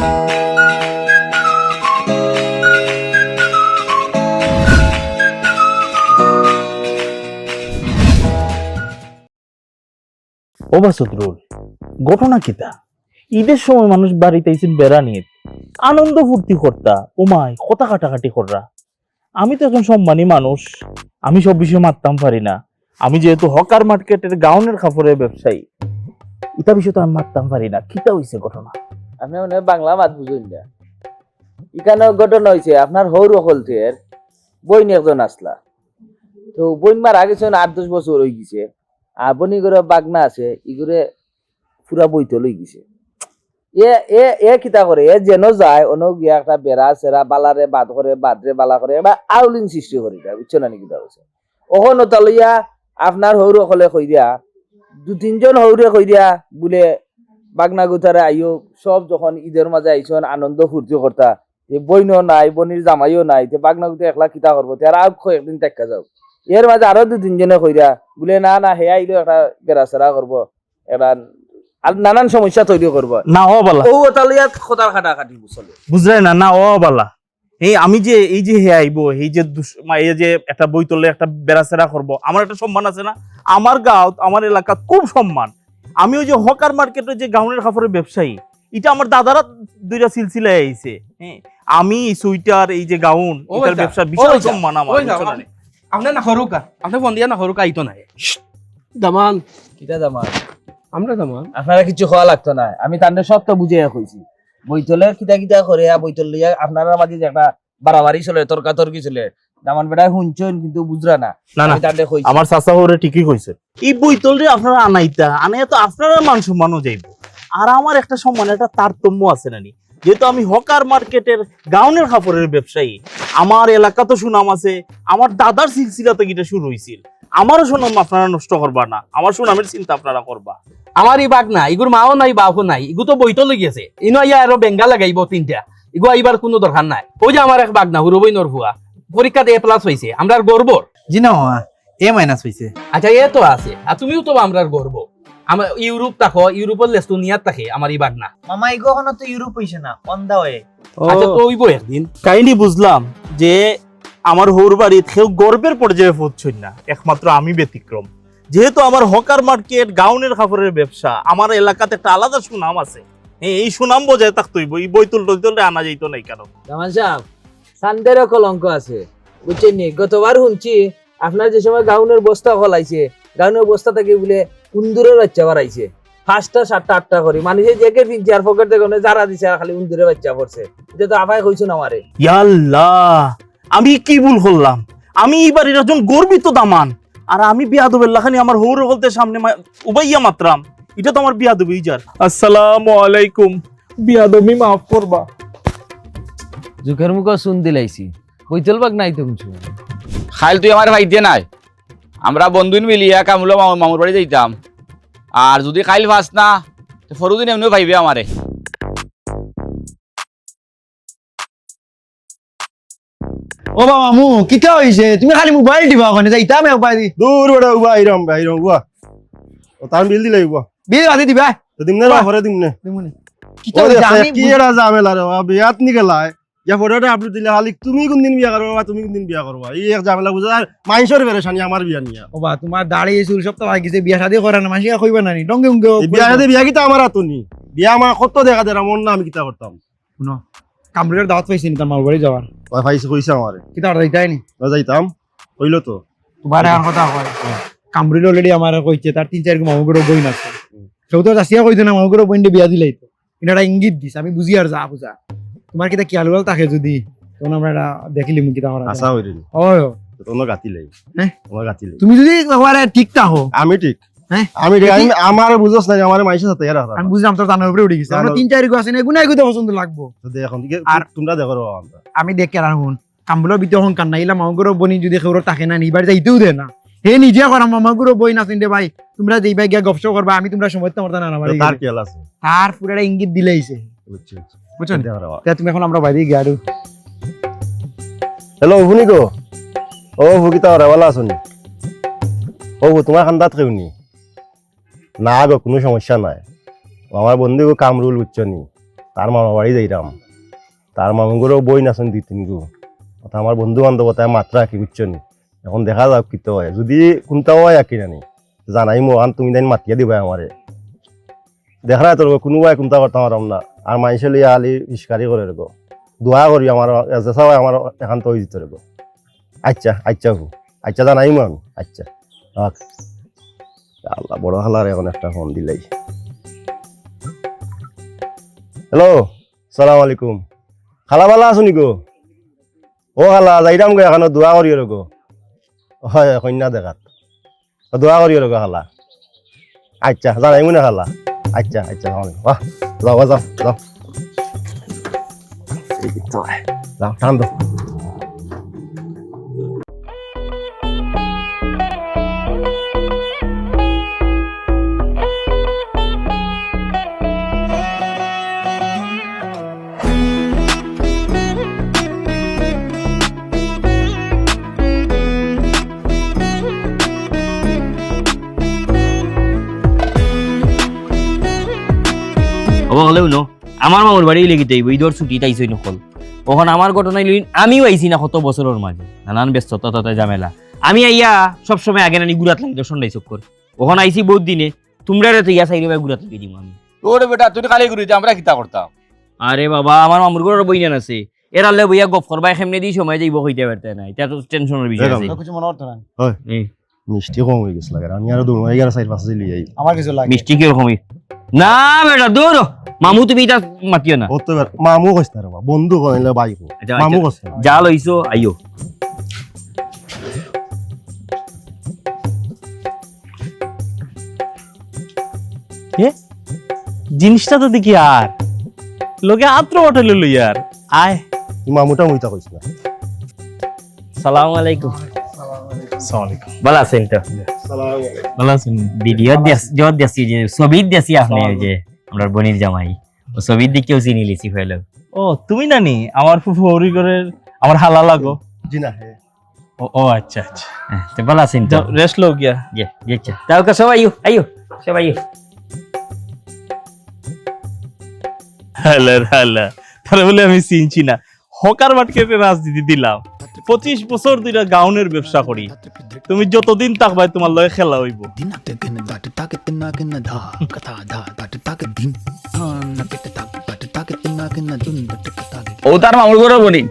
ও বাসুদ্রুল, ঘটনা কিতা? ঈদের সময় মানুষ বাড়িতে আইসেন বেড়া নিয়ে আনন্দ ফুর্তি করতা, ওমায় কথা কাটাকাটি কররা। আমি তো এখন সম্মানী মানুষ, আমি সব বিষয়ে মারতাম পারি না। আমি যেহেতু হকার মার্কেটের গাউনের কাপড়ের ব্যবসায়ী, এটা বিষয় তো আমি মারতাম পারি না। কিতা হইছে ঘটনা? আপনি মনে হয় বাংলা মাত বুঝুন না। এখানে ঘটনা হয়েছে আপনার হৌর হলতের বইন একজন আসলা, তো বইন মারা গেছে 8-10 বছর হয়ে গেছে। আর বনি করে বাগনা আছে, ইগুরে পুরা বইতে লই গেছে। এ এ এ কিতা করে, এ যেন যায় অন্য গিয়া একটা বেড়া সেরা বালারে বাদ করে, বাদরে বালা করে, এবার আউলিন সৃষ্টি করে দেয়, বুঝছো না কিতা হচ্ছে। ওখন ওটা লইয়া আপনার হৌর হলে কই দিয়া 2-3 জন হৌরে কই দিয়া বলে বাগনা গুতারে আইও সব যখন ঈদের মাঝে আইসন আনন্দ ফুর্তি করতা, বইনও নাই, বনির জামাইও নাই, বাগনা গুতে একলা কিতা করবো, আর একদিন টেক্কা যাও। এর মাঝে আরো 2-3 জনে কইরা বলে না না হে আইলো একটা বেড়াচেরা করবো, একটা আর নানান সমস্যা তৈরি করবো না ও বালা, ও তাহলে খোদার খাটা কাটি চলে বুঝলে না? না ও বালা, আমি যে এই যে হে আইবো, এই যে একটা বই তোলে একটা বেড়াচেরা করবো, আমার একটা সম্মান আছে না? আমার গাঁও আমার এলাকা খুব সম্মান। আমি ওই যে হকার মার্কেটের যে গাউনের কাপড়ের ব্যবসায়ী, এটা আমার দাদারা 2টা সিলসিলায় আইছে। হ্যাঁ, আমি সুইটার এই যে গাউন এটার ব্যবসা বিশাল সম্মান আমার। আপনার না হরুকা, আপনার ফোন দিয়া না হরুকা আইতো না। দামান কিটা দামান আমরা দামান আপনারা কিছু খাওয়া লাগতো না, আমি তাদের সব তো বুঝে কইছি। বইতলে কিতা কিতা করে বইতল লইয়া আপনারা মাঝে যে একটা বাড়াবাড়ি চলে, তর্কাতর্কি চলে, দামান বেড়ায় শুনছেন কিন্তু বুঝরা না। না না, আমার চাচা ওরে ঠিকই কইছে। এই বইতল রে আপনারা আনাইয়া তো আপনারা মান সম্মানও যাইব, আর আমার একটা সম্মান, একটা তারতম্য আছে নানি। যেহেতু আমি হকার মার্কেটের গাউনের কাপড়ের ব্যবসায়ী, আমার এলাকা তো সুনাম আছে, আমার দাদার সিলসিলা থেকে এটা শুরু হয়েছিল। আমারও সুনাম আপনারা নষ্ট করবা না, আমার সুনামের চিন্তা আপনারা করবা। আমার এই বাঘ না, ইগুর মাও নাই বাপও নাই, ইগু তো বইতো লেগেছে। ইনো আইয়া আরো বেঙ্গা লাগাইব 3টা, ইগু আইবার কোনো দরকার নাই। ওই যে আমার এক বাঘ না হুরবই নরফুয়া, পরীক্ষাতে A+ হয়েছে, আমরার গর্ব। জি না A- হয়েছে। আচ্ছা এ তো আছে, আর তুমিও তো আমরার গর্ব। আমার ইউরোপ থাকো, ইউরোপের লেস্টোনিয়ার থাকে আমার এই বাঘ না। মামা এখনো তো ইউরোপ হইছে না, অন দা ওয়ে। আচ্ছা তো হইব একদিন। কাহিনী বুঝলাম যে আমার হৌর বাড়ির কেউ গর্বের পর্যায়ে পৌঁছই না, একমাত্র আমি ব্যতিক্রম। যেহেতু আমার হকার মার্কেট গাউনের কাপড়ের ব্যবসা, আমার এলাকাতে একটা আলাদা সুনাম আছে। এই সুনাম বজায় থাকতেই এই বইতুল টইতুলে আনা যাইতো নাই কারণ। দামান সাহেব, সান্দেরও কলঙ্ক আছে, বুঝছেন নি? গতবার শুনছি আপনার যে সময় গাউনের বস্তা ফলাইছে, গাউনের বস্তা থেকে বলে উন্দুরের বাচ্চা বাড়াইছে। 5টা 7টা 8টা করে মানুষের যে 3-4 পকেট দেখে যারা দিছে খালি উন্দুরের বাচ্চা পড়ছে। এটা তো আপায় কইছো না আমারে। ইয়াল্লাহ, আমি কি ভুল করলাম? আমি এবার একজন গর্বিত দামান, আর আমি বিয়াদবের লাখানি আমার হৌর বলতে সামনে উবাইয়া মাত্রাম। এটা তো আমার বিয়াদবি ইজার। আসসালামু আলাইকুম, বিয়াদবি মাফ করবা। জুখের মুখ শুন দিলাইছি, বইতল বাগ নাই তো কিছু। খাইল তুই আমার ভাই দিয়ে নাই, আমরা বন্ধুন মিলিয়া কামুলো মামুর বাড়ি যাইতাম। আর যদি খাইল ফাস না ফরুদিন এমনিও ভাইবে আমারে। ও বাবা মামু কিটা হইছে? তুমি খালি মোবাইল দিবা ওখানে যাইতাম একবার দি। দূর বড় উবা আইরাম বাইরাম উবা ও তার বিল দিলাই উবা বিল বাদি দিবা। তো দিমনে না করে দিমনে দিমুনি কিটা ও হইছে? আমি কি এরা ঝামেলা রে বাবা, বিয়াত নি গেলাই ইয়া ফটোটা আপলোড দিলে খালি তুমি কোন দিন বিয়া করবা, তুমি কোন দিন বিয়া করবা, এই এক ঝামেলা বুঝা মাইনসর পেরেশানি আমার বিয়া নিয়া। ও বা তোমার দাড়ি চুল সব তো হয়ে গেছে, বিয়া শাদি করে না মাসিয়া কইবা না নি ডঙ্গে উঙ্গে। এই বিয়া সাথে বিয়া কিতা আমার আতুনি বিয়া আমার কত দেখা দেরা মন না আমি কিতা করতাম। শুনো কামরুলের দাওয়াত পাইছি নি তার মার বাড়ি যাওয়ার? ওই ভাইছে কইছে আমারে কিটা আর যাইতাই নি? না যাইতাম, কইলো তো তোমার আর কথা কয় কামরুল অলরেডি আমার কইছে তার 3-4 মামুগুলো বইন আছে। কেউ তো আসিয়া কইতো না মামুগুলো বইন বিয়া দিলাই তো, এটা ইঙ্গিত দিস আমি বুঝি আর যা বুঝা। তোমার কিটা কি আলুয়াল থাকে যদি তখন আমরা এটা দেখিলি মুখি আমার আশা হইরি ও তোমরা গাতিলাই হ্যাঁ তোমরা গাতিলাই তুমি যদি একবারে ঠিক থাকো। আমি ঠিক হ্যাঁ আমি ঠিক আমি আমার বুঝছ না আমার মাইসের সাথে এরা আমি বুঝলাম তোর জানার উপরে উঠে গেছে। আমরা 3-4 গো আছে না গুনাই গুতে পছন্দ লাগবো। তো এখন আর তোমরা দেখো আমরা আমি দেখে আর হুন কামবুলো বিতে হন কান নাইলা মামগুরো বনি যদি খেউরো থাকে না নিবার যাইতেও দে না, হে নিজে করা মামাগুরো বই না চিনতে ভাই তোমরা যেইবা গিয়া গপসপ করবা, আমি তোমরা সময় তো না আমার তার কি আছে তার পুরাটা ইঙ্গিত দিলেইছে বুঝছি বুঝছেন? তা তুমি এখন আমরা বাইরে গিয়া আরো হ্যালো শুনি গো ও ভুকিতা ওরা ভালো আছনি? ও তোমার খান্দাত কেউনি না গো কোনো সমস্যা নাই, আমার বন্ধু গো কামরুল বুঝছনি তার মামা বাড়ি যাইতাম তার মামুগুলো বই নাচন 2-3 গু কথা আমার বন্ধু বান্ধবতায় মাত্রা রাখি বুঝছো নি এখন দেখা যাক কি তো হয় যদি কোনটা হয় একই জানি জানাই মোহান তুমি তাই মাতিয়ে দিবা আমারে দেখা তোর কোনো ভাই কোনটা করতাম পারম না আর মানুষে লিয়া আলি ইস্কারি করে রেগো দোয়া করি আমার এসা হয় আমার একান্ত হয়ে যেত রেগো আচ্ছা আচ্ছা হু আচ্ছা জানাই মো আমি আচ্ছা আল্লাহ বড় হালার এখন একটা ফোন দিলাই হ্যালো সালাম আলাইকুম খালা ভালা আছো নিকো ও খালা যাইতাম গো এখানে দোয়া করি রগো হয় কন্যা দেখাত দোয়া করি রগো খালা আচ্ছা জানাই মনে খালা আচ্ছা আচ্ছা বাহ যাও যাও যাও যাও টান দাও হলেও ন আমার মামুর বাড়ি লেগে যাইব ঈদর ছুটি তাইছই নকল ওখান আমার ঘটনায় লইন আমিও আইছি না কত বছরের মাঝে নানান ব্যস্ততা তথা ঝামেলা আমি আইয়া সবসময় আগে নানি গুড়াত লাগি সন্ধ্যায় চক্কর ওখান আইছি বহুত দিনে তোমরা তো ইয়া চাইলে গুড়াত লাগিয়ে দিম আমি তোর বেটা তুই খালি ঘুরিতে আমরা কিতা করতাম আরে বাবা আমার মামুর ঘরের বইনান আছে এরালে বইয়া গপ করবাই খেমনে দিই সময় যাইব হইতে পারতে নাই এটা তো টেনশনের বিষয় আছে কিছু মনে হতো না এই, মিষ্টি কম হয়ে গেছে লাগে আমি আরো দৌড় মারি গেলে 4-5 লিয়ে যাই আমার কিছু লাগে মিষ্টি কিরকমই না বেটা দূর মামু তুমি এটা মাতিও না ও তো মামু কইছ না বন্ধু কইলে বাইক আচ্ছা, মামু আচ্ছা। কইছ যা লইছো আইও জিনিসটা তো দেখি আর লোকে আত্র হোটেলে লই আর আয় মামুটা মুইতা কইছ না সালাম আলাইকুম আসসালামাইকুম ভালো আছেন তো ভালো আছেন ভিডিও জোর দিয়েছি যে ছবি দিয়েছি আপনি ওই যে আমার বোনের জামাই ও ছবি দিকেও চিনি লিছি হইলো ও তুমি নানি আমার ফুফু হরিগরের আমার হালা লাগো জি না হে ও ও আচ্ছা আচ্ছা তো ভালো আছেন তো রেস্ট লো গিয়া জি জি আচ্ছা তাও কা সবাই আইও সবাই আইও হ্যালো হ্যালো তাহলে বলে আমি চিনছি না হকার মার্কেটে রাজনীতি দিলাম 25 বছর ধরে গাউনের ব্যবসা করি তুমি যতদিন থাকবাই তোমার লয়ে খেলা হইব ও তার মামুর ঘরে বনি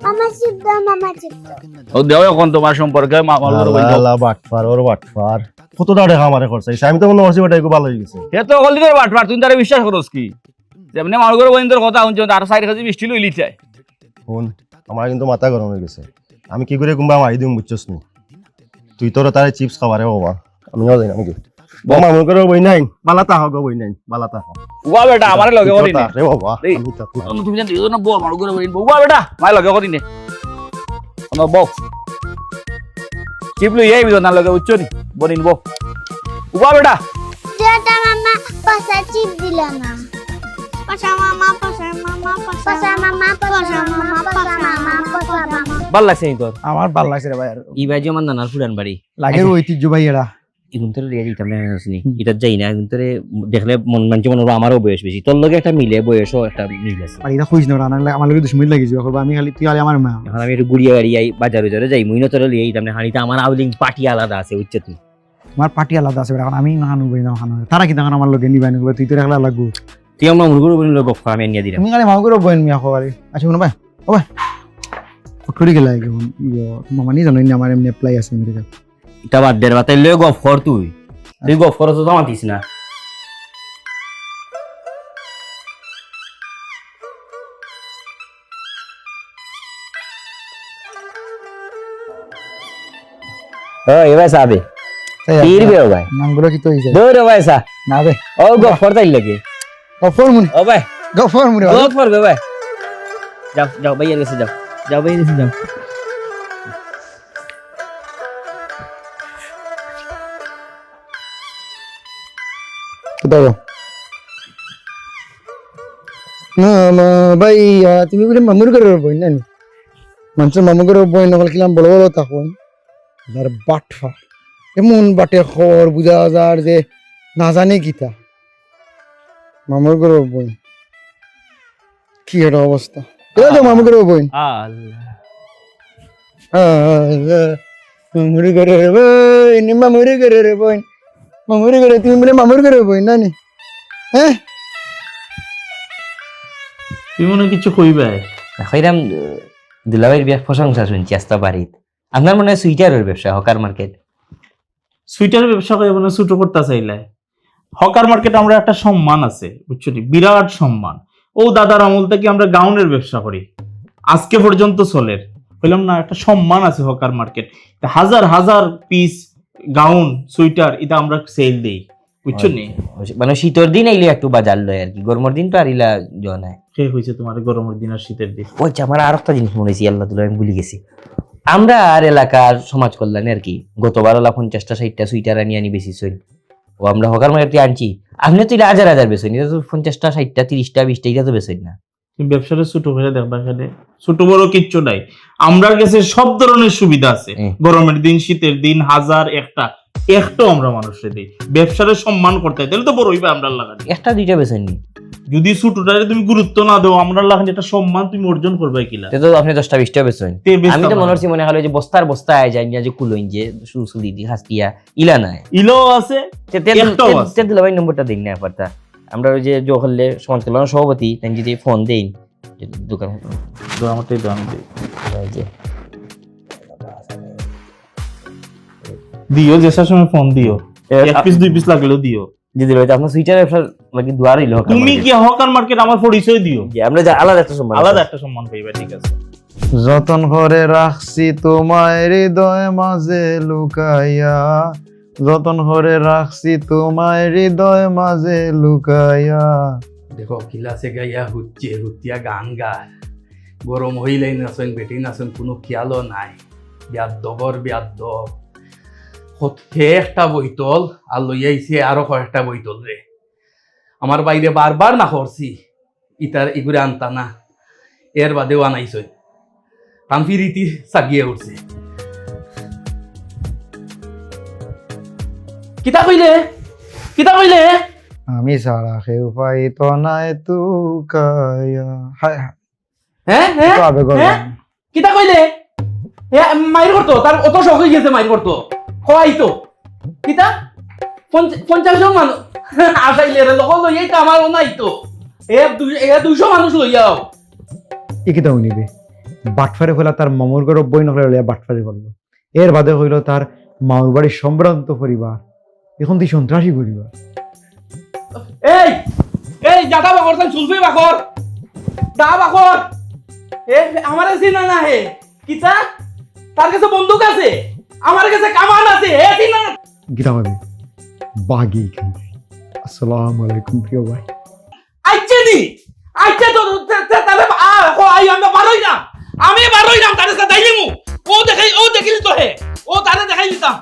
মামা চিপদা মামা চিপদা ও দেও এখন তোমার সম্পর্কে মামুর ঘরে বনি আল্লাহ বাটপার ওর বাটপার কতটা টাকা আমারে খরচাইছে আমি তো মনে করছি ওটা একটু ভালো হয়ে গেছে সে তো হলি তোর বাটপার তুই তারে বিশ্বাস করস কি যেমনি মামুর ঘরে বনি তোর কথা শুনছ আর 4 কেজি মিষ্টি লইলি চাই ফোন আমার কিন্তু মাথা গরম হয়ে গেছে আমি কি করে কুম্বা মারি দিম বুঝছস নি তুই তোর তারে চিপস খাবারে বাবা আমিও যাই নাকি মামুর করে বই নাই বালাতা হোক বই নাই বালাতা হোক ওয়া বেটা আমারে লগে করি নে রে বাবা এই, আমি তো তুমি জানি না বউ মামুর ঘরে বনি ওয়া বেটা মাই লগে করি নে আমার বউ চিপ লই এই বিদন লগে উচ্চ নি বনিন বউ ওয়া বেটা যেটা মামা পাশা চিপ দিলা না পাশা মামা পাশা মামা পাশা মামা পাশা মামা পাশা মামা পাশা মামা ভাল লাগছে নি তোর আমার ভাল লাগছে রে ভাই আর ই ভাই যেমন নানার পুরান বাড়ি লাগে ঐতিহ্য ভাই এরা এখন তোর রিয়া দিতাম না আসনি এটা যাই না এখন তোরে দেখলে মন মানছে মনে হলো আমারও বয়স বেশি তোর লগে একটা মিলে বয়সও একটা মিল আছে আর এটা খুঁজ না আমার লগে দুশ্মনী লাগি যাবে আমি খালি তুই খালি আমার মা এখন আমি একটু গুড়িয়া গাড়ি আই বাজারে যারে যাই মুইনো তোর লিয়ে দিতাম না হানিতে আমার আউলিং পার্টি আলাদা আছে উচ্চ তুই আমার পার্টি আলাদা আছে এখন আমি হানু বই না হানু তারা কি তখন আমার লগে নিবাই না তুই তো রাখলা লাগবো তুই আমার মুরগুর বলে গপ আমি নিয়ে দিলাম তুমি খালি মাও করে বইন মিয়া খবরে আচ্ছা শুনো ভাই ও ভাই ফটকরি গেলা কেমন মামা নি জানো আমার এমনি অ্যাপ্লাই আছে মেরে কাছে এটা বাদ দের বাতাই লয়ে গপ কর তুই তুই গপ কর তো জামাতিস না ও এবার সাবে তীর বেও ভাই নামগুলো কি তো হইছে দৌড় ভাই সা না বে ও গপ করতাই লাগে গফর মুনি ও ভাই গফর মুনি গপ করবে ভাই যাও যাও ভাইয়ের কাছে যাও যাও ভাইয়ের কাছে যাও দাও না মা ভাইয়া তুমি বলে মামুর করে বই না মানুষের মামুর করে বই না বলে কিলাম বড় বড় থাকুন আর বাটফা এমন বাটে খবর বুঝা যার যে না জানে গীতা মামুর করে বই কি একটা অবস্থা এটা তো মামু করে বইন আল্লাহ মামুরি করে রে বইন মামুরি করে রে বইন মামুরি করে তুমি বলে মামুরি করে বইন না নি হ্যাঁ তুই মনে হয় কিছু কইবে হইরাম দুলাভাইয়ের বিয়ার প্রশংসা শুনছি আস্তা বাড়িত আপনার মনে হয় সুইটারের ব্যবসা হকার মার্কেট সুইটারের ব্যবসা করে মনে হয় ছোট করতে চাইলে হকার মার্কেট আমরা একটা সম্মান আছে বুঝছো নি? বিরাট সম্মান। ও দাদার আমল থেকে আমরা গাউনের ব্যবসা করি, আজকে পর্যন্ত চলের বললাম না, একটা সম্মান আছে হকার মার্কেট। হাজার হাজার পিস গাউন সুইটার এটা আমরা সেল দেই বুঝছো নি? মানে শীতের দিন আইলে একটু বাজার লয় আর কি, গরমের দিন তো আর ইলা জনায়। কে হয়েছে তোমার গরমের দিন আর শীতের দিন? ওই আমার আর একটা জিনিস মনে হয়েছে, আল্লাহ তুলা আমি ভুলে গেছি। আমরা আর এলাকার সমাজ কল্যাণে আর কি গতবার 50টা 60টা সুইটার আনি বেশি সই, ও আমরা হকার মার্কেটে আনছি। আপনি তো হাজার হাজার বেসেন, এটা তো 50টা 60টা 30টা 20টা এটা তো বেসেন না। তুমি ব্যবসাটা ছোট করে দেখবা, এখানে ছোট বড় কিচ্ছু নাই, আমরা কাছে সব ধরনের সুবিধা আছে। গরমের দিন শীতের দিন হাজার একটাও আমরা মানুষের দিই। ব্যবসারে সম্মান করতে হয়, তাহলে তো বড় হইবে আমরা লাগানি। একটা দুইটা বেসেন নি, যদি ছোটটারে তুমি গুরুত্ব না দাও আমরা লাগানি একটা সম্মান তুমি অর্জন করবে কিলা? তো আপনি 10টা 20টা বেসেন। আমি তো মনে হচ্ছে মনে হলো যে বস্তার বস্তা আয় যায় যে কুলোইন যে সুসুলি দি হাসতিয়া ইলা নাই ইলো আছে, একটাও আছে। তে দিলাম নম্বরটা দিন না পারতা। আমরা ওই যে জহলে সমাজ কল্যাণ সভাপতি তাই যদি ফোন দেই দোকান আমারটাই দাম দিই, যে দিও যে সময় ফোন দিও, এক পিস দুই পিস লাগলেও দিও। যদি রইতে আপনার সুইটার ব্যবসা লাগি দুয়ার হইলো। তুমি কি হকার মার্কেট আমার পরিচয় দিও, যে আমরা আলাদা একটা সম্মান আলাদা একটা সম্মান পাইবা। ঠিক আছে, যতন করে রাখছি তোমায় হৃদয় মাঝে লুকাইয়া, যতন করে রাখছি তোমায় হৃদয় মাঝে লুকাইয়া। দেখো কিলাসে গাইয়া হুতিয়া গান গায়, গরম হইলেই নাচেন বেটি নাচেন, কোনো খেয়ালও নাই। বিয়াদ্দবর বিয়াদ্দব হে একটা বইতল আর লইয়াইছে আরো কয়েকটা বইতল রে। আমার বাইরে বারবার না করছি ইটার ইগুরে আনতা না, এর বাদেও আনাইছে। কামফি রীতি সাগিয়ে উঠছে। কিতা কইলে কিতা কইলে? আমি সারা খেউ পাইতো নাই তুকাইয়া। হায় হায় হ্যাঁ হ্যাঁ তো আবেগ হ্যাঁ? কিতা কইলে? মাইর করতো তার অত শখ হয়ে গেছে, মাইর করতো খোয়াই তো কিতা 50 জন মানুষ আসাইলে রে লোক লইয়াই তো আমারও নাই তো, 200 মানুষ লইয়াও। ই কিতা হইনিবে বাটফারে ফেলা তার মামুর ঘর বই নকলে লইয়া বাটফারে করলো। এর বাদে হইল তার মামুর বাড়ির সম্ভ্রান্ত পরিবার, এখন তুই সন্ত্রাসী পরিবার। এই এই জাটা বাকর তাই চুলবে বাকর দা বাকর আমারে চিনা না হে কিতা? তার কাছে বন্দুক আছে, আমার কাছে কামান আছে, হে চিনা না। গীতা হবে বাগি। আসসালামু আলাইকুম প্রিয় ভাই। আইছে তো তাহলে আমি বারোই না, তার কাছে দাইলিমু। ও দেখিলি তো হে, ও তারে দেখাই দিতাম।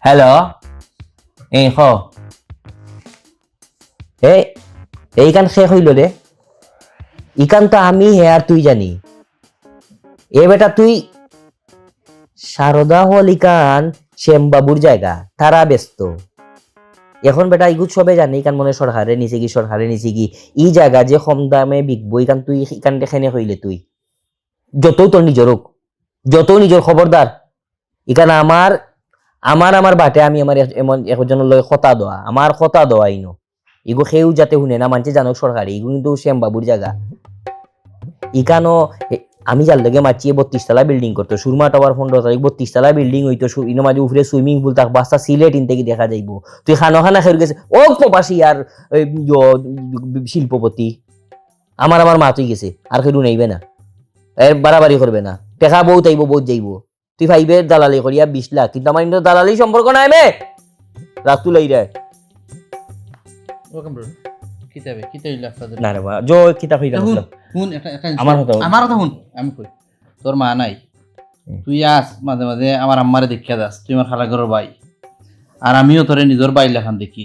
হ্যালো এই হ এইখান শেষ হইল রে, ইখান তো আমি হে আর তুই জানি। এ বেটা তুই সারদা হল ইকান শ্যামবাবুর জায়গা, তারা ব্যস্ত এখন বেটা ইগুত সবে জানি। ইকান মনে সরকারে নিছে কি ই জায়গা যে কম দামে বিকবো ইকান তুই ইকান দেখানে হইলে তুই যত তোর নিজের হোক, যত নিজের খবরদার। ইকান আমার বাটে আমি আমার এমন একজনের লয় কথা দেওয়া, আমার কথা দেওয়া ইনো ইগো সেও যাতে শুনে না মানছে জানো সরকারি, ইগো কিন্তু শ্যামবাবুর জায়গা। ইকানো আমি যার লগে মারছি 32 তলা বিল্ডিং করতো, সুরমা টাওয়ার 15 তারিখ 32 তলা বিল্ডিং হইতো, ইনো মাঝে উপরে সুইমিং পুল থাক, বাচ্চা সিলেট ইন থেকে দেখা যাইব। তুই খানা খেয়ে গেছে ও প্রবাসী আর শিল্পপতি, আমার মা তুই গেছে আর কেউ নেইবে না, এর বাড়াবাড়ি করবে না, টেকা বউ তাইব বউ যাইব। তুই ভাইবে দালালি করিয়া 20 লাখ, কিন্তু আমার কিন্তু দালালি সম্পর্ক নাই মে রাতু লাই রে না রে বা জো কিতা হইলা আমার কথা শুন। আমি কই তোর মা নাই, তুই আস মাঝে মাঝে আমার আম্মারে দেখিয়া যাস, তুই আমার খালা ঘরের ভাই, আর আমিও তোরে নিজের ভাই লেখান দেখি।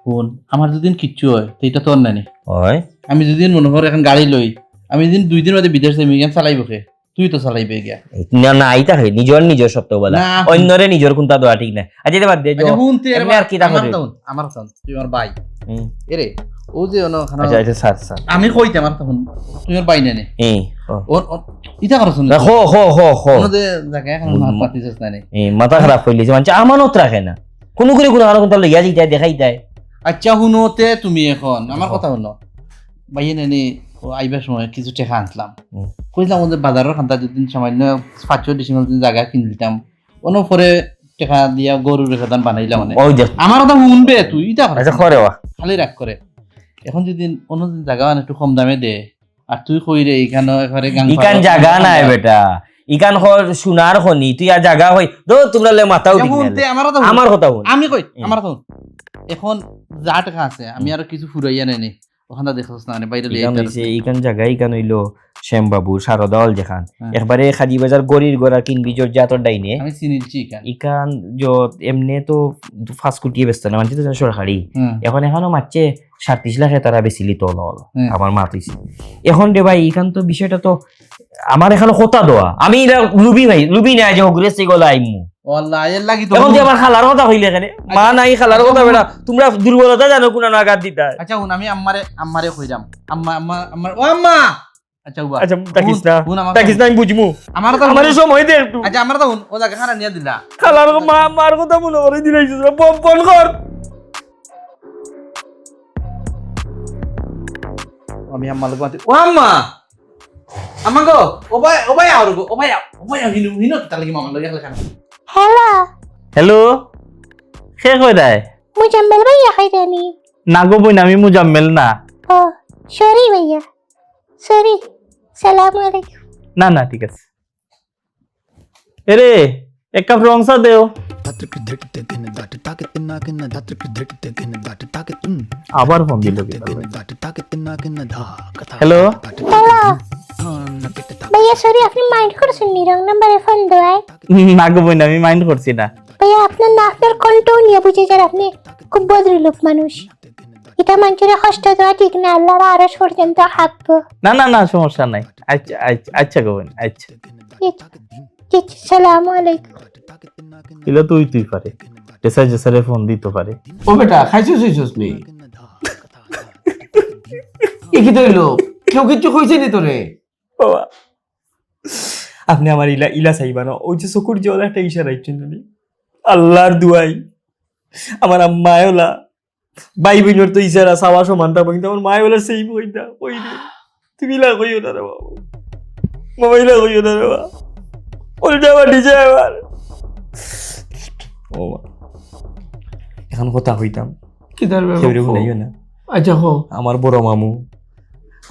শুন আমার যেদিন কিচ্ছু হয় তো এটা তোর নানি, হয় আমি যেদিন মনে কর এখন গাড়ি লই, আমি যেদিন 2 দিন বাদে বিদেশ যাই চালাইব খে, তুই তো চালাইবে গিয়া না না আইতা হয় নিজের সত্য বলা না। অন্যরে নিজের কোনটা দেওয়া ঠিক না আজ এটা বাদ দে আচ্ছা শুনতে এমনি আর কি তা করে আমার তখন তুই আমার ভাই হুম। এরে ও যে ওখানে আচ্ছা আচ্ছা স্যার আমি কইতে আমার তখন তুই আমার ভাই নেনে এই ইটা করছ না হো হো হো হো ওদের জায়গায় এখন হাত পাতিছস না নে এই মাথা খারাপ হইলিছে মানে আমানত রাখে না কোনো করে কোনো কোনটা লইয়া যাইতা দেখাই দেয় আচ্ছা শুনোতে তুমি এখন আমার কথা শুনো ভাইয়ে নেনে ও আইবার সময় কিছু টাকা আনলাম হুম। কইলাম ওদের বাজারের খান্তা যদি সামান্য 500 ডিসিমাল জায়গা কিনলাম অন্য পরে টাকা দিয়া গরুর রেখাদান বানাইলাম মানে ওই দেখ আমার কথা শুনবে তুই ইটা কর আচ্ছা করে ওয়া খালি রাগ করে এখন যদি অন্য জায়গা একটু কম দামে দে আর তুই কই রে এখানে এবারে গান ইকান জায়গা নাই বেটা ইকান হর সোনার খনি তুই আর জায়গা হই দো তোমরা লে মাথাও ঠিক শুনতে না আমার কথা আমার কথা বল আমি কই আমার কথা শুন। এখন যা টাকা আছে আমি আর কিছু ফুরাইয়া নেই ওখানে দেখছস না বাইরে লিয়ে ইকান হইছে ইকান জায়গা ইকান হইলো শ্যামবাবু সারদাওয়াল যেখান হ্যাঁ। একবারে খাদি বাজার গরির গড়া কিনবি জোর জাতর ডাইনে আমি চিনিছি এখানে ইকান যত এমনি তো 5 কোটি ব্যস্ত না মানছি তো সরকারি এখন এখনো মারছে 37 লাখে তারা বেশিলি তো লল হুম। আমার মাতিছে এখন রে ভাই এখান তো বিষয়টা তো আমার এখানে কথা দেওয়া আমি এটা লুবি নাই যে হগুরে সে গলা আইমু ওয়াল্লাহ এর লাগি তো এখন যে আমার খালার কথা হইলে এখানে মা নাই খালার কথা বেটা তোমরা দুর্বলতা জানো কোন আঘাত দিতা আচ্ছা শুন আমি আম্মারে কইরাম আম্মা ও আম্মা আচ্ছা উবা আচ্ছা তাকিস না শুন আমার তাকিস না আমি বুঝমু আমার তো আমার সময় দে একটু আচ্ছা আমার তো শুন ও জায়গা খানা নিয়ে দিলা খালার মার কথা মনে করে দিলাইছিস ফোন কর আমি আম্মা লোক ও আম্মা আম্মা গো ও ভাই আও গো ও ভাই হিনো তার লাগি মামা লইয়া খানা হ্যালো হ্যালো কে কই রায় মুজাম্মেল ভাইয়া খাইরানি না গো বই আমি মুজাম্মেল না ও সরি ভাইয়া সরি সালাম আলাইকুম না না ঠিক আছে এরে এক কাপ রংসা দেও আবার ফোন দিল হ্যালো হ্যালো ভাইয়া সরি আপনি মাইন্ড করছেন নি রং নাম্বারে ফোন দেওয়ায় না গো বই আমি মাইন্ড করছি না ভাইয়া আপনার না আপনার কণ্ঠও নিয়ে বুঝে যান আপনি খুব ভদ্রলোক মানুষ এটা মানুষের কষ্ট দেওয়া ঠিক না আল্লাহর আরো পর্যন্ত হাঁকবো না না না সমস্যা নাই আচ্ছা আচ্ছা আচ্ছা গো বোন আচ্ছা সালাম আলাইকুম এগুলো তুই পারে টেসার জেসারে ফোন দিতে পারে ও বেটা খাইছিস নি কি হইলো কেউ কিছু কইছে নি তোরে বাবা আপনি আমার ইলা চাইবানো ওই যে চকুর জল একটা ইশারা ইচ্ছেন আল্লাহর দুয়াই আমার মায়োলা ভাই বোনের তো ইশারা চাওয়া সমানটা কিন্তু আমার মায়োলা সেই বইটা ওই রে তুমি ইলা কইও না রে বাবা বাবা ইলা কইও না রে বাবা উল্টা আবার ডিজে আবার ও এখন কথা হইতাম কি ধরবে কেউ রে শুনাইও না আচ্ছা হো আমার বড় মামু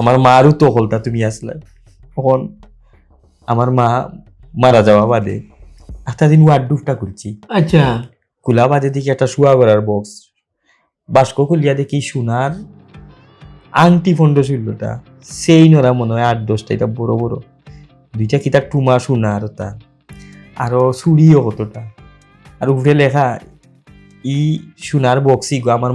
আমার মারও তো হলতা তুমি আসলে তখন আমার মা মারা যাওয়া বাদে একটা দিন ওয়ার্ড ডুফটা করছি আচ্ছা কুলা বাদে দেখি একটা শুয়া করার বক্স বাস্ক খুলিয়া দেখি সোনার আংটি ফন্ড ছিলটা সেই নরা মনে হয় 8-10টা এটা বড় বড় দুইটা কিতা টুমা সোনার ওটা আরো চুড়িও কতটা আর উপরে লেখা ই সোনার বক্সি গো আমার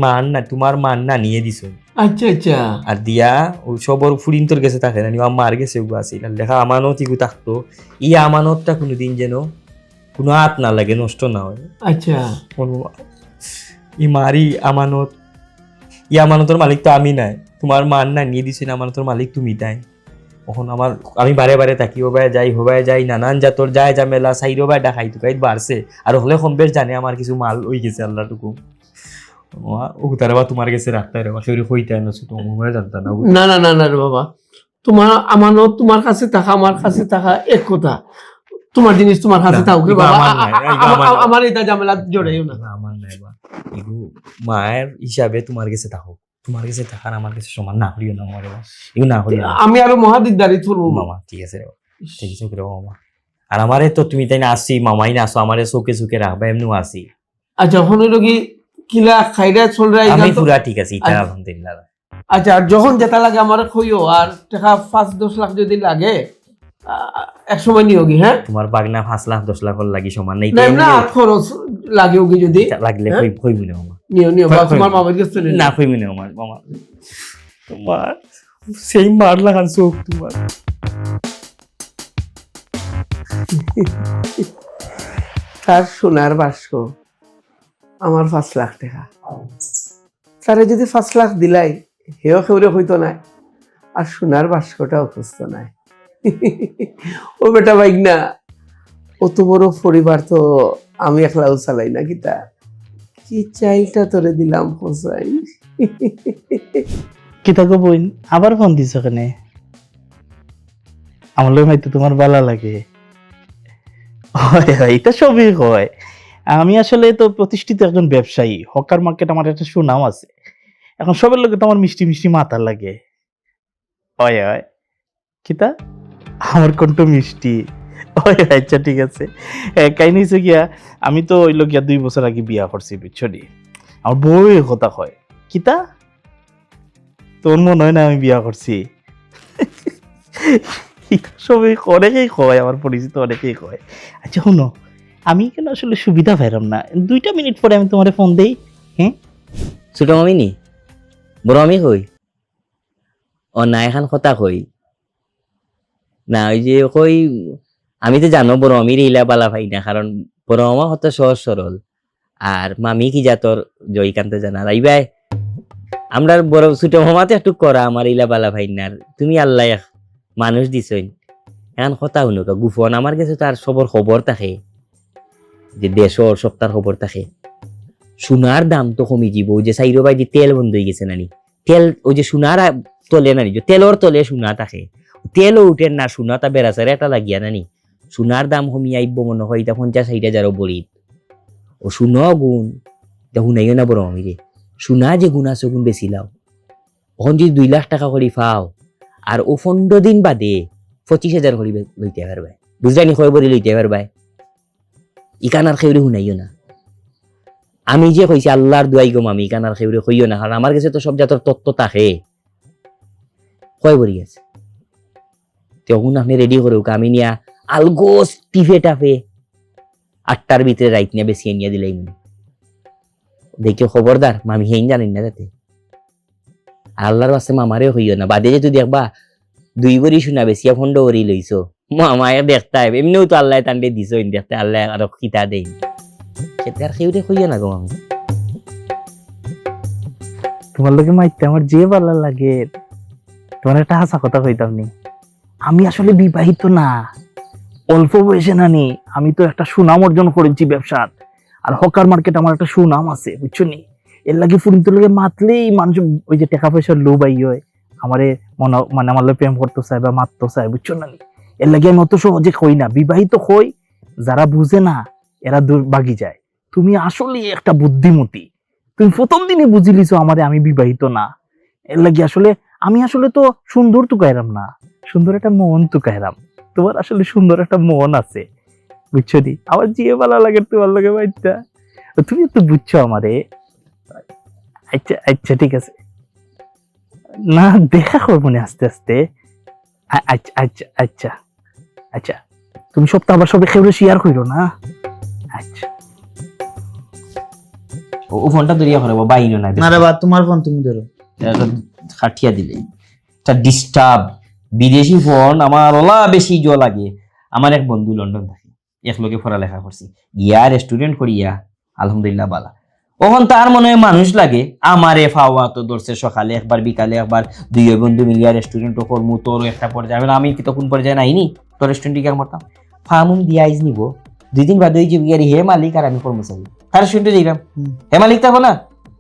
মান না তোমার মান না নিয়ে দিছ আচ্ছা আচ্ছা আর দিয়া ও সবর ফুরিন তোর গেছে থাকে না মার গেছে ওগুলো আছিল আর লেখা আমানত ইগু থাকতো ই আমানতটা কোনোদিন যেন কোনো হাত না লাগে নষ্ট না হয় আচ্ছা ই মারি আমানত ই আমানতর মালিক তো আমি নাই তোমার মান না নিয়ে দিছি না আমানতর মালিক তুমি তাই তখন আমি বারে বারে থাকি হোবায় যাই নানান জাতর যায় ঝামেলা সাইরো বাই ডাকাই টুকাই বাড়ছে আর হলে কম বেশ জানে আমার কিছু মাল ওই গেছে আল্লাহটুকু ও তারা বা তোমার কাছে রাখতে রে বা সেগুলো হইতাই না তো মোবাইল জানতা না না না না না রে বাবা তোমার আমানত তোমার কাছে থাকা আমার কাছে থাকা এক কথা তোমার জিনিস তোমার কাছে থাকুক রে বাবা আমার এটা ঝামেলা জড়াইও না আমার নাই বা এগু মায়ের হিসাবে তোমার কাছে থাকো তোমার কাছে থাকার আমার কাছে সমান না হইও না আমার এগু না হইও না আমি আরো মহাদিকদারি তুলবো মামা ঠিক আছে ঠিক আছে রে মামা আর আমারে তো তুমি তাই না আসি মামাই না আসো আমারে চোখে চোখে রাখবা এমনি আসি আচ্ছা এখন হইলো কি কিলা খাইরা চল আমি পুরা ঠিক আছে এটা আলহামদুলিল্লাহ আচ্ছা আর যখন যেটা লাগে আমার কইও আর টাকা 5-10 লাখ যদি লাগে এক সময় নিও কি হ্যাঁ তোমার বাগনা 5 লাখ 10 লাখ লাগি সমান নাই না না খরচ লাগেও কি যদি লাগলে কই মনে মামা নিও তোমার মামার কাছে না কই মনে মামা তোমার সেই মার লাগান চোখ তোমার তার সোনার বাস্ক আমার 5 লাখ টাকা, তারে যদি 5 লাখ দিলাই হেও খেউরে হইতো না, আর সোনার বাস্কটাও খুঁজতো না। ও বেটা বাইক না, অত বড় পরিবার তো আমি একলাও চালাই না, কিতা কি চাইটা তোরে দিলাম হোসাই। কিতা গো বইন, আবার ফোন দিছ কেনে? আমার লোক হয়তো তোমার ভালো লাগে। হয় হয়, এটা সবই হয়। আমি আসলে তো প্রতিষ্ঠিত একজন ব্যবসায়ী, হকার মার্কেট আমার একটা সুনাম আছে। এখন সবের লোকে তো আমার মিষ্টি মিষ্টি মাথা লাগে। হয় হয়, কিতা আমার কণ্ঠ মিষ্টি। হয় হয়, আচ্ছা ঠিক আছে। কাহিনী হয়েছে গিয়া, আমি তো ওই লোক 2 বছর আগে বিয়া করছি, বুঝছো নি? আমার বউ কথা হয়, কিতা তোর মনে হয় না আমি বিয়া করছি? সবই অনেকেই কয়, আমার পরিচিত অনেকেই কয়। আচ্ছা শুনো, আমি কেন আসলে সুবিধা পাইলাম না, 2 মিনিট পরে আমি তোমার ফোন দেই। হ্যাঁ, ছোট মামি নি, বড় মামি কই? ও না, এখন কথা কই না, ওই যে কই, আমি তো জানো বড় মামির ইলা বালা ভাই না, কারণ বড় মামা হতো সহজ সরল, আর মামি কি জাতর জয়কান্ত জানা রাইবাই। আমরা বড় ছোট মামাতে একটু করা, আমার ইলা বালা ভাই না। তুমি আল্লাহ মানুষ দিছই, এখন কথা শুনো গুফন আমার কাছে তার সবর খবর থাকে, যে দেশর সপ্তাহ খবর থাকে। সোনার দাম তো কমি যাব, ওই যে সাইরো বাই তেল বন্ধ হয়ে গেছে নানি, তেল ওই যে সোনার তলে নানি, যে তেলর তলে সোনা থাকে, তেলও উঠে না, সোনাটা বেড়াচারে একটা লাগিয়া নানি, সোনার দাম কমি আইব মনে হয় এটা 50-60 বলিত। ও সোন গুণ শুনাইও না বড় মামিরে, সোনা যে গুণ আছে গুণ বেশি লাও। ওখান যদি 2 লাখ টাকা করে পাও, আর ও 15 দিন বাদে 25,000 করে লইতে পারবাই, বুঝলানি? কয় বড়ি লইতে পারবাই, ইকানার খেউরে শুনাইও না। আমি যে কইছি আল্লাহর দুয়াই গো মামি, ইকানার খেউরে কইও না, কারণ আমার কাছে তো সব জাতর তত্ত্ব থাকে। কয় বড়ি আছে তখন আপনি রেডি করুক, আমি নিয়া আলগোস টিফে টাফে 8টার ভিতরে রাইট নিয়ে বেশি নিয়ে দিলাই মনে দেখি। খবরদার মামি হেন জানেন না যাতে, আল্লাহর বাস্তে মামারেও হইও না, বাদে যে তুই দেখবা 2 বড়ি শোনা বেশিয়া 15 বড়ি লইছো, মামায় দেখতে হবে। এমনিও তো আল্লাহ তান্ডে দিছো, দেখতে আল্লাহ আরো খিতা দেই, সেটা আর কেউ হইও না গো মামি। তোমার লোকে মাইতে আমার যে ভালো লাগে। তোমার একটা হাসা কথা কইতাম নি, আমি আসলে বিবাহিত না, অল্প বয়সে নানি আমি তো একটা সুনাম অর্জন করেছি ব্যবসার, আর হকার মার্কেট আমার একটা সুনাম আছে, বুঝছো নি? এর লাগে ফুরিন তো লাগে মাতলেই মানুষ ওই যে টাকা পয়সার লোভ আই হয়, আমারে মানে আমার লোক প্রেম করতে চায় বা মারতে চায়, বুঝছো না? এর লাগে আমি অত সহজে কই না, বিবাহিত কই, যারা বুঝে না এরা দূর বাগি যায়। তুমি আসলে একটা বুদ্ধিমতী, তুমি প্রথম দিনই বুঝি লিছো আমারে আমি বিবাহিত না। এর লাগে আসলে আমি আসলে তো সুন্দর তো কাইরাম না, সুন্দর একটা মন তো কাইরাম। তোমার আসলে সুন্দর একটা মন আছে, বুঝছো নি? আমার জিয়ে ভালো লাগে তোমার লাগে বাচ্চা, তুমি তো বুঝছো আমারে। আচ্ছা আচ্ছা ঠিক আছে, না দেখা করবো না আস্তে আস্তে। আচ্ছা আচ্ছা আচ্ছা আচ্ছা, তুমি সপ্তাহ আবার সবাই খেয়ে শেয়ার করো না। আচ্ছা, ও ফোনটা ধরিয়া করে বাইনো না, না রে বা, তোমার ফোন তুমি ধরো। খাটিয়া দিলে এটা ডিস্টার্ব। বিদেশি ফোন আমার ওলা বেশি জো লাগে। আমার এক বন্ধু লন্ডন থাকে, একলগে পড়ালেখা করছি, গিয়া রেস্টুরেন্ট করিয়া আলহামদুলিল্লাহ বালা। ওখান তার মনে হয় মানুষ লাগে, আমারে ফাওয়া তো ধরছে সকালে একবার বিকালে একবার, 2 বন্ধু মিলিয়া রেস্টুরেন্ট করমু, তোর একটা পর্যায়ে আমি কি তখন পর্যায়ে নাইনি, তোর রেস্টুরেন্টে গিয়ে করতাম ফার্মুন দিয়া আইজ নিব 2 দিন বাদ হয়ে যাবি, হে মালিক আর আমি কর্মচারী, তার রেস্টুরেন্টে যাইলাম, হে মালিক থাকবো না,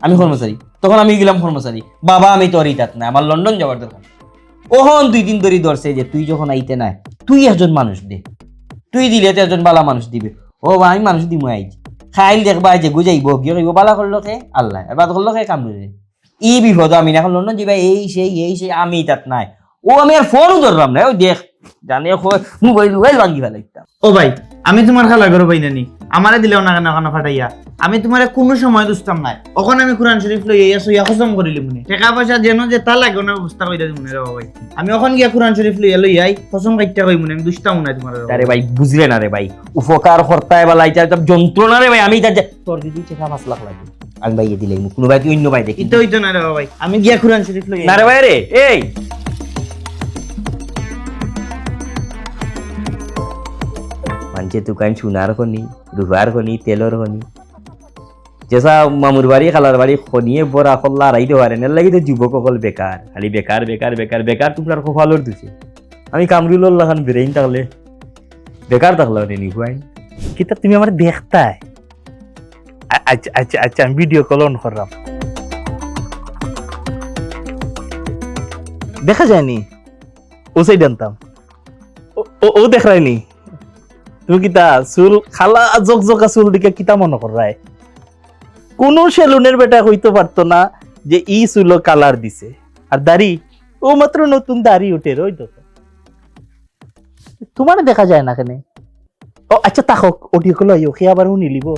আমি কর্মচারী, তখন আমি গেলাম কর্মচারী, বাবা আমি তোর ইতাত না, আমার লন্ডন যাওয়ার দরকার। ওহন 2 দিন ধরে ধরছে যে তুই যখন আইতে নাই, তুই একজন মানুষ দে, তুই দিলে তো একজন বালা মানুষ দিবে। ও ভাই আমি মানুষ দিব আইজ, খাইল দেখবা যে গুজাইব গিয়ে রইব, বালা করলো খে আল্লাহ, এবার করলো খে কাম করে ই বিপদ। আমি এখন লন্ডন যাবা এই সেই আমি তাত নাই, ও আমি আর ফোনও ধরলাম না। ও দেখ জানে মোবাইল ভাঙ্গি ফেলা একটা। ও ভাই, আমি তোমার খালা করো ভাই নানি, আমারে দিলেও না কেন ফাটাইয়া, আমি তোমার কোনো সময় দুষ্টাম নাই। ওখানে আমি কোরআন শরীফ লই ইয়া খসম করিলি মনে, টাকা পয়সা যেন যে তা লাগে না ব্যবস্থা কইরা দিই মনে রে ভাই। আমি ওখান গিয়া কোরআন শরীফ লই আই খসম কাইটা কই মনে, আমি দুষ্টাম নাই তোমার। আরে ভাই বুঝলে না রে ভাই, উপকার করতায় বা লাইটা যন্ত্রণা রে ভাই। আমি তোর যদি টাকা 5 লাখ লাগে আমি ভাই দিলে কোনো ভাই তুই অন্য ভাই দেখি তো হইতো না রে ভাই, আমি গিয়া কোরআন শরীফ লই না রে ভাই রে। এই মানছে দোকান সোনার খনি রুহার খনি তেলর খনি যেসা মামুর বাড়ি খালার বাড়ি খনিয়ে বড়া কল্লা হারাইতে পারে না লাগি তো যুবক সকল বেকার খালি বেকার বেকার বেকার বেকার তোমরা কপালর দিছে আমি কামরুল্লাহ খান বেরেইন থাকলে বেকার থাকলে নি হুয়াইন কিতা তুমি আমার দেখতাই আচ্ছা আচ্ছা আচ্ছা আমি ভিডিও কল অন করলাম দেখা যায়নি ও সাইড আনতাম ও দেখায়নি তুমি কিতা চুল খালা জকজকা চুল দিকে কিতা মনে করায় কোন সেলুনের বেটা হইতে পারতো না যে ই চুলো কালার দিছে আর দাড়ি ও মাত্র নতুন দাড়ি উঠে ওই তো তোমার দেখা যায় না কেন ও আচ্ছা তাহক অডিও কল ওকে আবার উনি লিব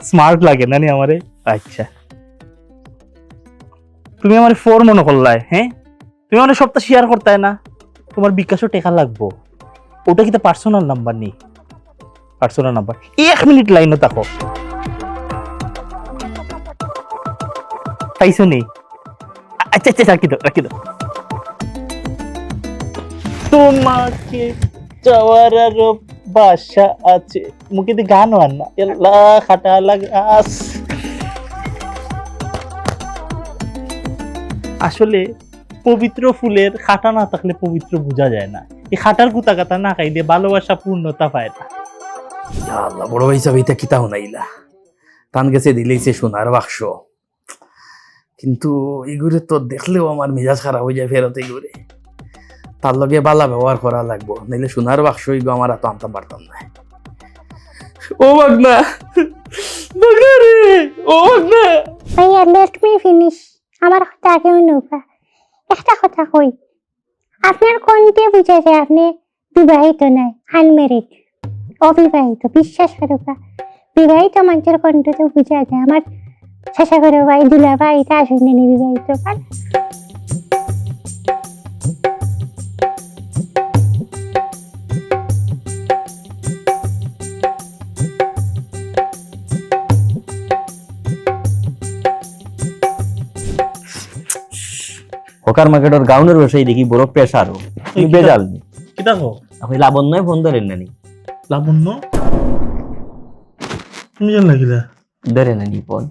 স্মার্ট লাগে না নি আমারে আচ্ছা তুমি আমার ফোর মনে করলাই হ্যাঁ তুমি আমার সপ্তাহ শেয়ার করতে না তোমার বিকাশও টেকা লাগবো ওটা কিন্তু পার্সোনাল নাম্বার নেই পার্সোনাল নাম্বার 1 মিনিট লাইনে থাকো পাইছো নেই আচ্ছা আচ্ছা রাখি দাও তোমাকে যাওয়ার আরো বাসা আছে মুখে দিয়ে গানও আন না এল্লা খাটা লাগে আসলে পবিত্র ফুলের খাটা না থাকলে পবিত্র বোঝা যায় না এই খাটার গুতা কাটা না খাই দিয়ে ভালোবাসা পূর্ণতা পায় না আল্লাহ বড় ভাই সাহেব এটা কিতা হনাইলা তান গেছে দিলেইছে সোনার বাক্স কিন্তু এগুলো তো দেখলেও আমার মেজাজ খারাপ হয়ে যায় ফেরত এগুলো তার লগে বালা ব্যবহার করা লাগবো নাইলে সোনার বাক্স এগুলো আমার এত আনতে পারতাম না ও বাগনা বাগনা রে ও বাগনা ভাইয়া লেট মি ফিনিশ আমার কথা আগে নৌকা একটা কথা কই আপনার কোনটি বুঝা যায় আপনি বিবাহিত নাই আনমেরিড অবিবাহিত বিশ্বাস করো বিবাহিত মানুষের কণ্ঠ তো বুঝা যায় আমার চেষ্টা করো ভাই দুলা ভাই এটা আসলে বিবাহিত হকার মার্কেটের গাউনের ব্যবসায়ী দেখি বড় পেশারও তুমি বেজাল নি কিতা কো আপনি লাবণ্যই ফোন ধরেন নানি লাবণ্য তুমি জান লাগিলা ধরে নানি ফোন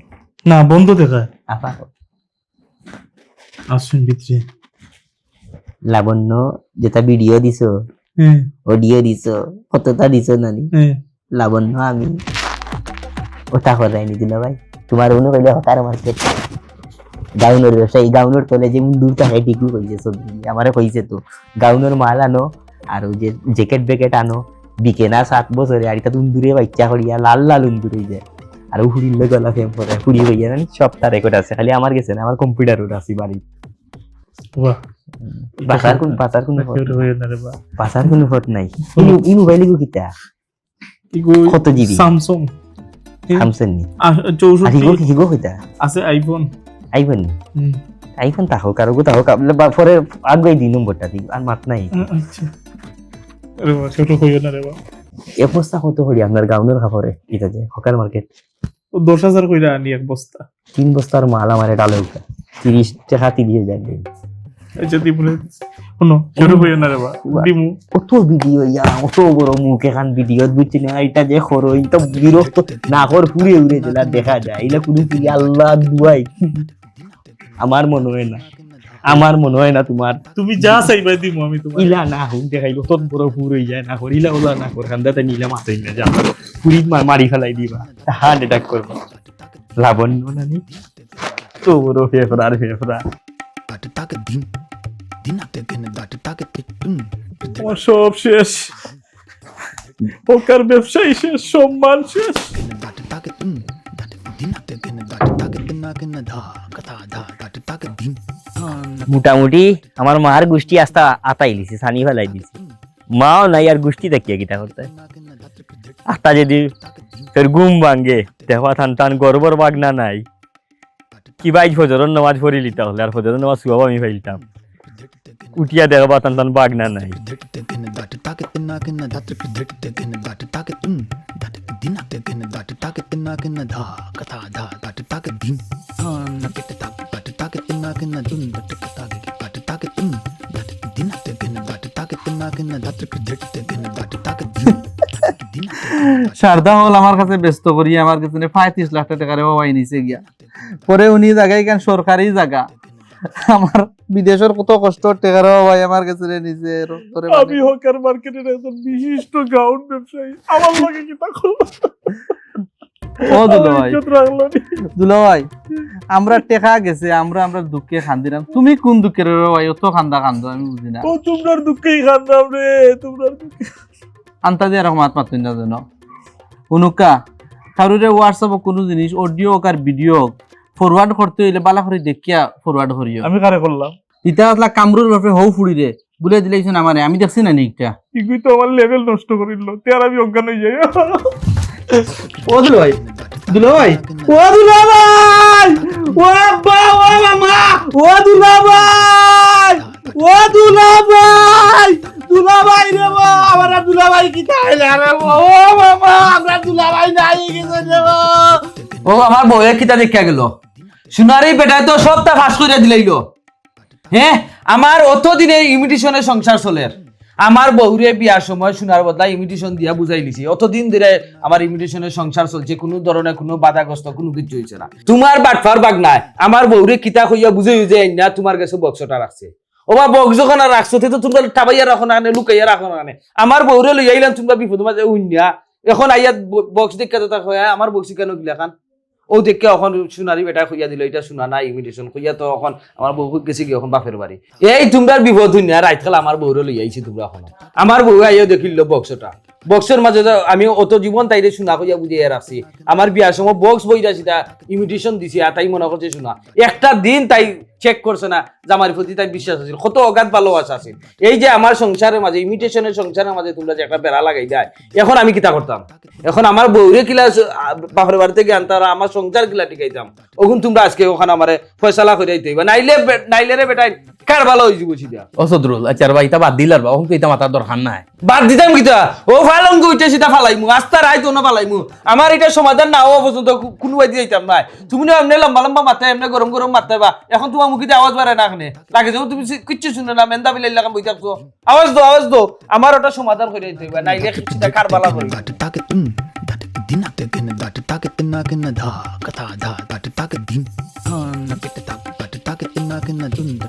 না বন্ধ দেখায় আপা আসুন ভিতরে লাবণ্য যেটা ভিডিও দিছো হ্যাঁ অডিও দিছো কতটা দিছো নানি হ্যাঁ লাবণ্য আমি ওটা করাইনি দিল ভাই তোমার উনি কইলে হকার মার্কেট গাউনের ব্যবসায়ী গাউনের তলে যে দূর থাকে ঠিকই কইছে সব আমারে কইছে তো গাউনের মাল আনো আর ওই যে জ্যাকেট ব্যাকেট আনো বিকে না 7 বছরে আর এটা দূরে বাচ্চা করিয়া লাল লাল উন্দুরে যায় আর হুড়িলে গলা ফেম পরে হুড়ি হইয়া না সবটা রেকর্ড আছে খালি আমার গেছে না আমার কম্পিউটারও আছে বাড়ি বাহ বাসার কোন ফট নাই ই মোবাইলে গো কিতা কত জিবি স্যামসাং স্যামসাং নি 64 হিগো কিতা আছে আইফোন আইফোন আইফোন তাহো কারো তাহো পরে আগে দিই নম্বরটা দিই আর মাত নাই আচ্ছা আরে বাবা ছোট হইও না রে বাবা এক বস্তা কত করি আপনার গাউনের কাপড়ে এটা যে হকার মার্কেট ও 10,000 কইরা আনি এক বস্তা 3 বস্তার মাল আমারে ডালে উঠা 30 টাকা 30,000 দেই আচ্ছা দি বলে শুনো ছোট হইও না রে বাবা দিমু কত ভিডিও ইয়া কত বড় মুখ এখান ভিডিও বুঝছি না এটা যে খরো এটা বিরক্ত না কর পুরে উড়ে দিলা দেখা যায় এটা কোনো কি আল্লাহ দুয়াই আমার মনে হয় না তোমার তুমি যা চাইবা দিমু আমি তোমার ইলা না হুন দেখাইলো তোর বড় পুর হয়ে যায় না করিলা ওলা না কর খান্দাতে নিলাম আসেই না যা পুরি মারি ফেলাই দিবা হার্ট অ্যাটাক করবা লাবণ্য নানি তো বড় ফেফড়া আমার সব শেষ পোকার ব্যবসায়ী শেষ সম্মান শেষ মোটামুটি আমার মার গোষ্ঠী আস্তা আতাই দিছে সানি ফেলাই দিছে মাও নাই আর গোষ্ঠী দেখিয়া কিটা করতে আস্তা যদি তোর ঘুম ভাঙ্গে দেওয়া থান টান গর্বর বাগনা নাই কি বাইজ ফজরের নামাজ পড়িলি তাহলে আর ফজরের নামাজ শুয়াব আমি ফাইলতাম উঠিয়া দেখবা টান টান বাগনা নাই সারদা হল আমার কাছে ব্যস্ত করি আমার কাছে 35 লাখ টাকা রে বাবাই নিছে গিয়া পরে উনি জায়গায় কেন সরকারি জায়গা আমার বিদেশের কত কষ্ট টাকা রে বাবাই আমার কাছে নিছে আমি হকার মার্কেটের একজন বিশিষ্ট গাউন ব্যবসায়ী আমার লাগে কি তা করলো ও দুলাভাই ইজ্জত রাখলো নি। দুলাভাই আমরা টেকা গেছে আমরা দুঃখে খান্দিলাম তুমি কোন দুঃখের রে ভাই অত কান্দা আমি বুঝি না ও তোমরার দুঃখেই খান্দাম রে তোমরার দুঃখে আন্তা দিয়ে এরকম হাত মাতুন না যেন অনুকা কারুরে হোয়াটসঅ্যাপ কোনো জিনিস অডিও হোক আর ভিডিও হোক ফরওয়ার্ড করতে হইলে বালা করে দেখিয়া ফরওয়ার্ড করিও আমি কারে করলাম ইতা আসলা কামরুর বাপে হৌ ফুড়ি রে বলে দিলেছেন আমারে আমি দেখছি না নিকটা ইগুই তো আমার লেভেল নষ্ট করিল তে আর আমি অজ্ঞান হয়ে যাই ও দুলাভাই ও দুলাভাই ও আব্বা ও মামা ও দুলাভাই দুলাভাই রে বাবা আমরা দুলাভাই কি তাইলা রে ও মামা আমরা দুলাভাই নাই গেছে রে ও আমার বউয়ের কিতা দেখা গেল সোনারি বেটায় তো সবটা ফাঁস করে দিলাইলো হ্যাঁ আমার অত দিনে ইমিটেশনের সংসার চলে আমার বউরে বিয়ার সময় সোনার বদলা ইমিটেশন দিয়া বুঝাই লিছি অতদিন ধরে আমার ইমিটেশনের সংসার চলছে কোনো ধরনের কোনো বাধাগ্রস্ত কোনো কিছু হয়েছে না তোমার বাটফার বাগ নাই আমার বউরে কিতা কইয়া বুঝাই যে না তোমার কাছে বক্সটা রাখছে ওবা বক্স যখন আর রাখছো তো তোমরা টাবাইয়া রাখো না লুকাইয়া রাখো না আমার বউরে লই আইলাম তোমরা বিপদ মাঝে উইন্যা এখন আইয়া বক্স দেখে তো আমার বক্সি কেন গিলা খান ও দেখে এখন সোনারি বেটা খুইয়া দিল এটা শোনা না ইমিটেশন খুইয়া তো এখন আমার বউ গেছে কি এখন বাপের বাড়ি এই তোমরা বিপদ হইনা রাইত খেলা আমার বউরে লই আইছি তোমরা এখন আমার বউ আইয়া দেখিল বক্সটা বক্সের মাঝে আমি অত জীবন তাইরে শোনা কইয়া বুঝিয়ে রাখছি আমার বিয়ার সময় বক্স বইটা সেটা ইমিটেশন দিছি আর তাই মনে করছে শোনা একটা দিন তাই চেক করছে না যে আমার প্রতি তাই বিশ্বাস আছে কত অগাধ ভালোবাসা আছে এই যে আমার সংসারের মাঝে ইমিটেশনের সংসারের মাঝে তোমরা যে একটা বেড়া লাগাই দেয় এখন আমি কিতা করতাম এখন আমার বউরে কিলা বাপের বাড়ি থেকে আনতাম আমার সংসার কিলা টিকাইতাম ওখান তোমরা আজকে ওখানে আমার ফয়সালা করে দিতে হইবা নাইলে রে বেটাই কার ভালো হইছি বুঝি দিয়া ও সদরুল আচ্ছা ভাই এটা বাদ দিলার বা অঙ্ক এটা মাথার দরকার নাই বাদ দিতাম কিতা ও ফালঙ্গ উঠে সেটা ফালাইমু আস্তা রাইতো না ফালাইমু আমার এটা সমাধান না ও পর্যন্ত কোনো বাই দিতাম না তুমি না এমনি লম্বা লম্বা মাথায় এমনি গরম গরম মাথায় বা এখন তোমার মুখিতে আওয়াজ বাড়ে না এখানে লাগে যেমন তুমি কিচ্ছু শুনে না মেন্দা বিলাই লাগাম বই থাকছো আওয়াজ দো আমার ওটা সমাধান করে দিতে হইবা নাইলে সেটা কার বালা করি Din